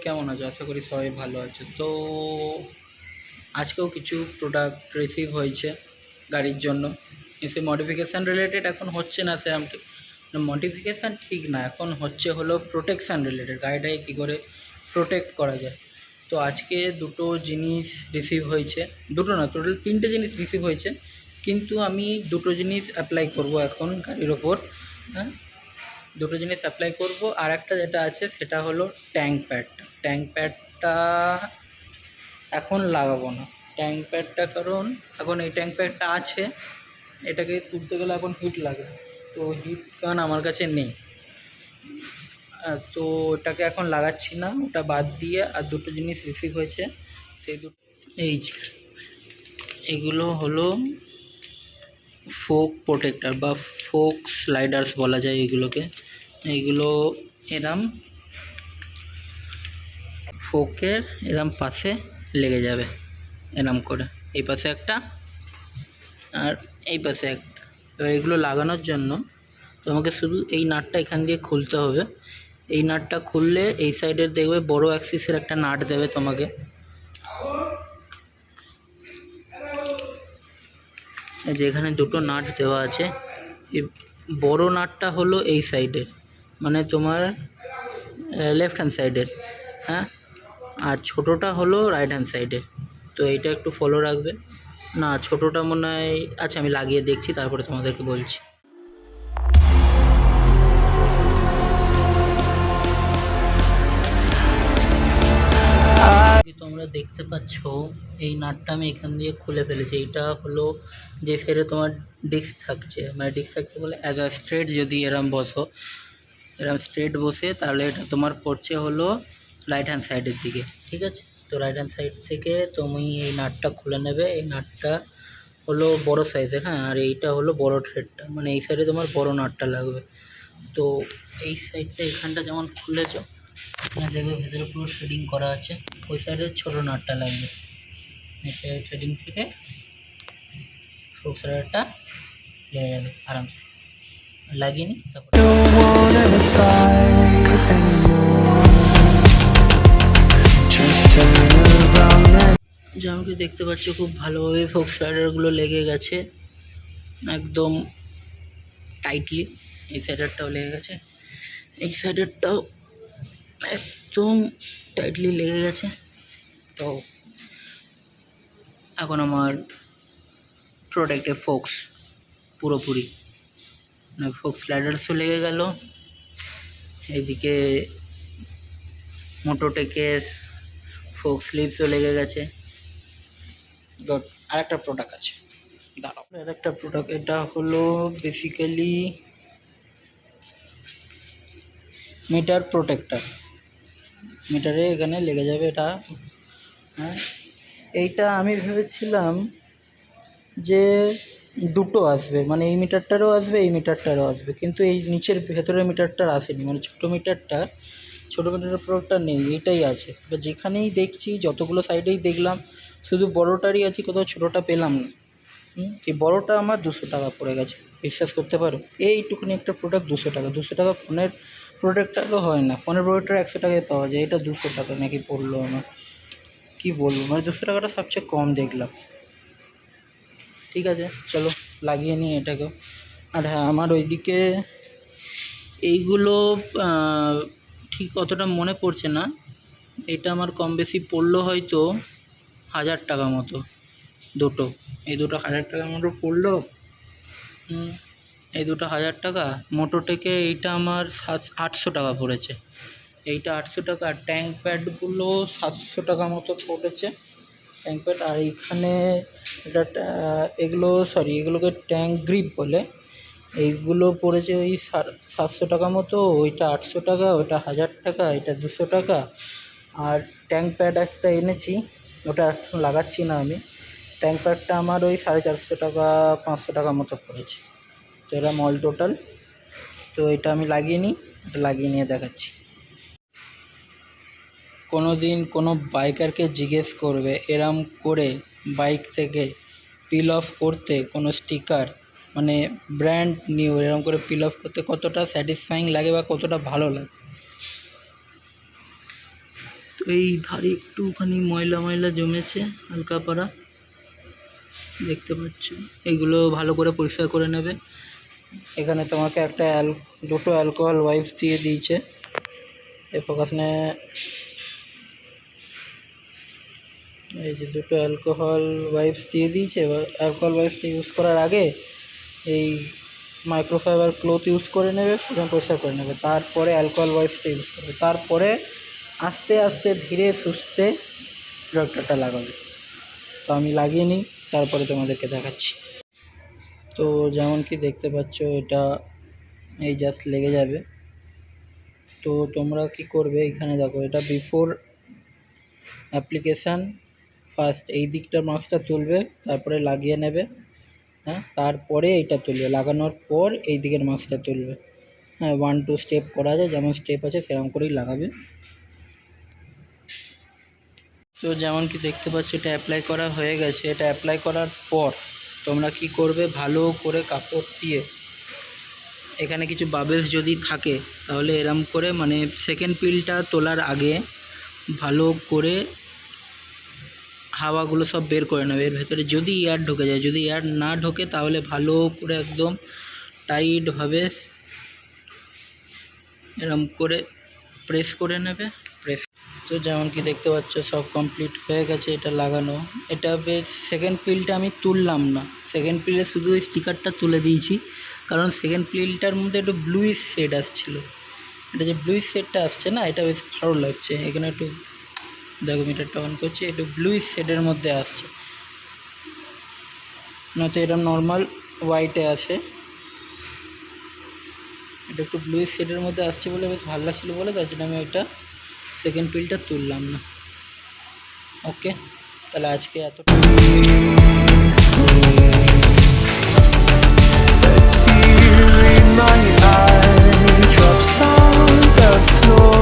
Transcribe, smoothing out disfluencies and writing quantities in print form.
কেমন আছো? আশা করি সবাই ভালো আছে। তো আজকেও কিছু প্রোডাক্ট রিসিভ হয়েছে গাড়ির জন্য। সে মডিফিকেশান রিলেটেড এখন হচ্ছে না, সেরকম ঠিক মডিফিকেশান ঠিক না, এখন হচ্ছে হলো প্রোটেকশান রিলেটেড, গাড়িটাকে কী করে প্রোটেক্ট করা যায়। তো আজকে দুটো জিনিস রিসিভ হয়েছে, দুটো না টোটাল তিনটে জিনিস রিসিভ হয়েছে, কিন্তু আমি দুটো জিনিস অ্যাপ্লাই করব এখন গাড়ির ওপর। হ্যাঁ, দুটো জিনিস অ্যাপ্লাই করব। আর একটা যেটা আছে সেটা হলো ট্যাঙ্ক প্যাডটা এখন লাগাবো না। ট্যাঙ্ক প্যাডটা কারণ এখন এই ট্যাঙ্ক প্যাডটা আছে, এটাকে তুলতে গেলে এখন হিট লাগে, তো হিট গান আমার কাছে নেই, তো ওটাকে এখন লাগাচ্ছি না, ওটা বাদ দিয়ে আর দুটো জিনিস রিসিভ হয়েছে। সেই দুটো এই যে এগুলো হলো ফোক প্রোটেক্টর বা ফোক স্লাইডার্স বলা যায় এগুলোকে। এইগুলো এরম ফোকের এরম পাশে লেগে যাবে, এরম করে এই পাশে একটা আর এই পাশে একটা। এবার এগুলো লাগানোর জন্য তোমাকে শুধু এই নাটটা এখান দিয়ে খুলতে হবে। এই নাটটা খুললে এই সাইডের দেখবে বড় অ্যাক্সিসের একটা নাট দেবে তোমাকে, যেখানে দুটো নাট দেওয়া আছে। এই বড় নাটটা হলো এই সাইডের, মানে তোমার লেফট হ্যান্ড সাইডের, হ্যাঁ, আর ছোটোটা হলো রাইট হ্যান্ড সাইডের। তো এইটা একটু ফলো রাখবে। না, ছোটোটা মনে হয়, আচ্ছা আমি লাগিয়ে দেখছি তারপরে তোমাদেরকে বলছি। তোমরা দেখতে পাচ্ছ এই নাটটা আমি এখান দিয়ে খুলে ফেলেছি। এইটা হলো যে সাইডে তোমার ডিস্ক থাকছে, মানে ডিস্ক থাকছে বলে অ্যাজ আ স্ট্রেট যদি এরম বসো, এরম স্ট্রেট বসে, তাহলে এটা তোমার পড়ছে হলো রাইট হ্যান্ড সাইডের দিকে, ঠিক আছে। তো রাইট হ্যান্ড সাইড থেকে তুমি এই নাটটা খুলে নেবে। এই নাটটা হলো বড় সাইজের, হ্যাঁ, আর এইটা হলো বড় থ্রেডটা, মানে এই সাইডে তোমার বড় নাটটা লাগবে। তো এই সাইডটা এখানটা যেমন খুলেছ, দেখবে ভেতরে পুরো থ্রেডিং করা আছে, ওই সাইডে ছোটো নাটটা লাগবে। থ্রেডিং থেকে ফোক স্লাইডারটা লেগে যাবে আরামসে। লাগিয়ে নিই তারপর। যেমনকি দেখতে পাচ্ছ খুব ভালোভাবে ফোক স্লাইডারগুলো লেগে গেছে একদম টাইটলি। এই সাইডারটাও লেগে গেছে, এই সাইডারটাও একদম টাইটলি লেগে গেছে। তো এখন আমার প্রোটেক্টিভ ফোকস পুরোপুরি, ফোক স্লাইডার্সও লেগে গেল, এদিকে মোটোটেকের ফোক স্লিভসও লেগে গেছে। গুড। আরেকটা প্রোডাক্ট আছে, দাঁড়াও, আরেকটা প্রোডাক্ট, এটা হলো বেসিক্যালি মিটার প্রোটেক্টর, মিটারে এখানে লেগে যাবে এটা। হ্যাঁ, এইটা আমি ভেবেছিলাম যে দুটো আসবে, মানে এই মিটারটারও আসবে এই মিটারটারও আসবে, কিন্তু এই নিচের ভেতরের মিটারটার আসেনি, মানে ছোটো মিটারের প্রোডাক্টটা নেই, এইটাই আছে। এবার যেখানেই দেখছি যতগুলো সাইডেই দেখলাম শুধু বড়োটারই আছে, কোথাও ছোটোটা পেলাম না। এই বড়োটা আমার 200 টাকা পড়ে গেছে, বিশ্বাস করতে পারো। এইটুকুনি একটা প্রোডাক্ট 200 টাকা, 200 টাকা ফোনের প্রোডাক্টটারও হয় না, ফোনের প্রোডাক্টটা 100 টাকায় পাওয়া যায়, এটা 200 টাকা নাকি পড়লো আমার। কী বলবো, মানে 200 টাকাটা সবচেয়ে কম দেখলাম। ঠিক আছে, চলো লাগিয়ে নিই এটাকেও। আর হ্যাঁ, আমার ওইদিকে এইগুলো ঠিক অতটা মনে পড়ছে না, এটা আমার কম বেশি পড়লো হয়তো 1000 টাকা মতো দুটো। এই দুটো 1000 টাকার মতো পড়লো। এই দুটো 1000 টাকা। মোটোটেকে এইটা আমার 800 টাকা পড়েছে, এইটা 800 টাকা। ট্যাঙ্ক প্যাডগুলো 700 টাকা মতো পড়েছে ট্যাঙ্ক প্যাড। আর এইখানে এটা এগুলোকে ট্যাঙ্ক গ্রিপ বলে, এইগুলো পড়েছে ওই 700 টাকা মতো, ওইটা 800 টাকা, ওইটা 1000 টাকা, এটা 200 টাকা। আর ট্যাঙ্ক প্যাড একটা এনেছি, ওটা এখন লাগাচ্ছি না আমি। ট্যাঙ্ক প্যাডটা আমার ওই 450 টাকা 500 টাকা মতো পড়েছে। তো এরকম অল টোটাল। তো এটা আমি লাগিয়ে নিই, এটা লাগিয়ে নিয়ে দেখাচ্ছি। কোনো দিন কোনো বাইকারকে জিজ্ঞেস করবে এরম করে বাইক থেকে পিল অফ করতে, কোনো স্টিকার মানে ব্র্যান্ড নিউ এরকম করে পিল অফ করতে কতটা স্যাটিসফাইং লাগে বা কতটা ভালো লাগে। তো তো এই ধারে একটুখানি ময়লা ময়লা জমেছে, হালকা পাড়া দেখতে পাচ্ছ। এগুলো ভালো করে পরিষ্কার করে নেবে। এখানে তোমাকে একটা দুটো অ্যালকোহল ওয়াইপস দিয়ে দিয়েছে। এই ফোকাসনে এই যে দুটো অ্যালকোহল ওয়াইপস দিয়ে দিয়েছে। এবার অ্যালকোহল ওয়াইপসটা ইউজ করার আগে এই মাইক্রোফাইবার ক্লথ ইউজ করে নেবে, প্রথমে পরিষ্কার করে নেবে, তারপরে অ্যালকোহল ওয়াইপসটা ইউজ করবে, তারপরে আস্তে আস্তে ধীরে সুস্থে প্রোডাক্টটা লাগাবে। তো আমি লাগিয়ে নিই, তারপরে তোমাদেরকে দেখাচ্ছি। তো যেমন কি দেখতে পাচ্ছ এটা এই জাস্ট লেগে যাবে। তো তোমরা কি করবে, এখানে দেখো এটা বিফোর অ্যাপ্লিকেশান, ফার্স্ট এই দিকটা মাস্কটা তুলবে, তারপরে লাগিয়ে নেবে, হ্যাঁ, তারপরে এইটা তুলবে, লাগানোর পর এই দিকের মাস্কটা তুলবে। হ্যাঁ, 1-2 স্টেপ করা যায়, যেমন স্টেপ আছে সেরকম করেই লাগাবে। তো যেমন কি দেখতে পাচ্ছ এটা অ্যাপ্লাই করা হয়ে গেছে। এটা অ্যাপ্লাই করার পর তোমরা কি করবে, ভালো করে কাপড় দিয়ে এখানে কিছু বাবেলস যদি থাকে তাহলে এরম করে মানে সেকেন্ড পিলটা তোলার আগে ভালো করে হাওয়াগুলো সব বের করে নেবে। এর ভেতরে যদি এয়ার ঢুকে যায়, যদি এয়ার না ঢোকে তাহলে ভালো করে একদম টাইটভাবে এরম করে প্রেস করে নেবে। তো যেমন কি দেখতে পাচ্ছ সব কমপ্লিট হয়ে গেছে এটা লাগানো। এটা বেশ সেকেন্ড পিলটা আমি তুললাম না, সেকেন্ড পিলে শুধু ওই স্টিকারটা তুলে দিয়েছি, কারণ সেকেন্ড পিলটার মধ্যে একটু ব্লুইশ শেড আসছিলো। এটা যে ব্লুইশ শেডটা আসছে না, এটা বেশ ভালো লাগছে। এখানে একটু দেখো মিটারটা অন করছি, একটু ব্লুইশ শেডের মধ্যে আসছে, নয়তো এটা নর্মাল হোয়াইটে আসে। এটা একটু ব্লুইশ শেডের মধ্যে আসছে বলে বেশ ভালো লাগছিলো বলে, তার জন্য আমি ওইটা সেকেন্ড পিলটা তুললাম না। ওকে, তাহলে আজকে এত The tear in my eye drops on the floor.